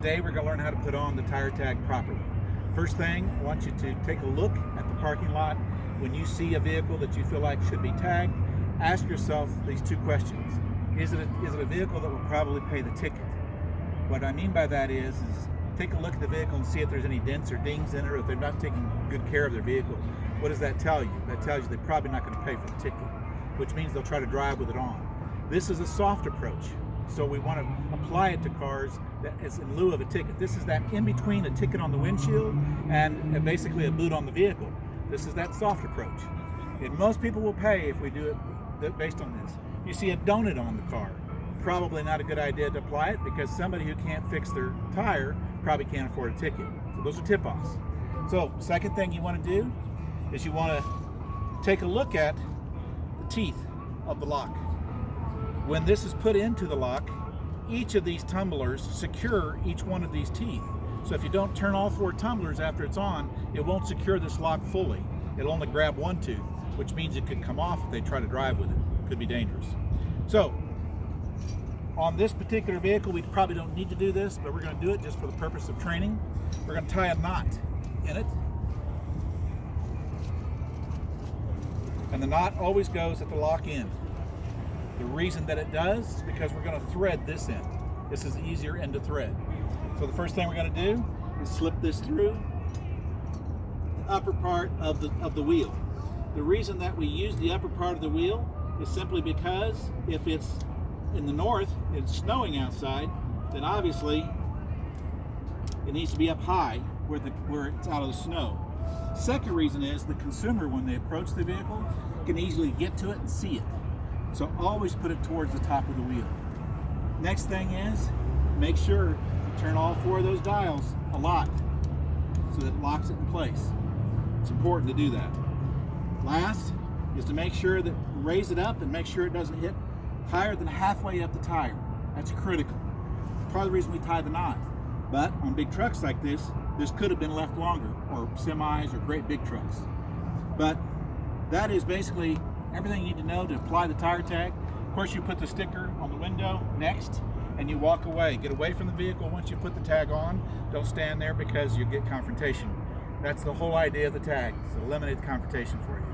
Today we're going to learn how to put on the tire tag properly. First thing, I want you to take a look at the parking lot. When you see a vehicle that you feel like should be tagged, ask yourself these two questions. Is it a vehicle that will probably pay the ticket? What I mean by that is take a look at the vehicle and see if there's any dents or dings in it, or if they're not taking good care of their vehicle. What does that tell you? That tells you they're probably not going to pay for the ticket, which means they'll try to drive with it on. This is a soft approach. So we want to apply it to cars that is in lieu of a ticket. This is that in between a ticket on the windshield and basically a boot on the vehicle. This is that soft approach. And most people will pay if we do it based on this. If you see a donut on the car, probably not a good idea to apply it, because somebody who can't fix their tire probably can't afford a ticket. So those are tip-offs. So second thing you want to do is you want to take a look at the teeth of the lock. When this is put into the lock, each of these tumblers secure each one of these teeth. So if you don't turn all four tumblers after it's on, it won't secure this lock fully. It'll only grab one tooth, which means it could come off if they try to drive with it. Could be dangerous. So on this particular vehicle, we probably don't need to do this, but we're going to do it just for the purpose of training. We're going to tie a knot in it. And the knot always goes at the lock end. The reason that it does is because we're going to thread this end. This is the easier end to thread. So the first thing we're going to do is slip this through the upper part of the wheel. The reason that we use the upper part of the wheel is simply because if it's in the north, it's snowing outside, then obviously it needs to be up high where it's out of the snow. Second reason is the consumer, when they approach the vehicle, can easily get to it and see it. So always put it towards the top of the wheel. Next thing is, make sure you turn all four of those dials a lot so that it locks it in place. It's important to do that. Last is to make sure that raise it up and make sure it doesn't hit higher than halfway up the tire. That's critical. Part of the reason we tie the knot. But on big trucks like this could have been left longer, or semis or great big trucks. But that is basically everything you need to know to apply the tire tag. Of course, you put the sticker on the window next and you walk away. Get away from the vehicle once you put the tag on. Don't stand there because you get confrontation. That's the whole idea of the tag, to eliminate the confrontation for you.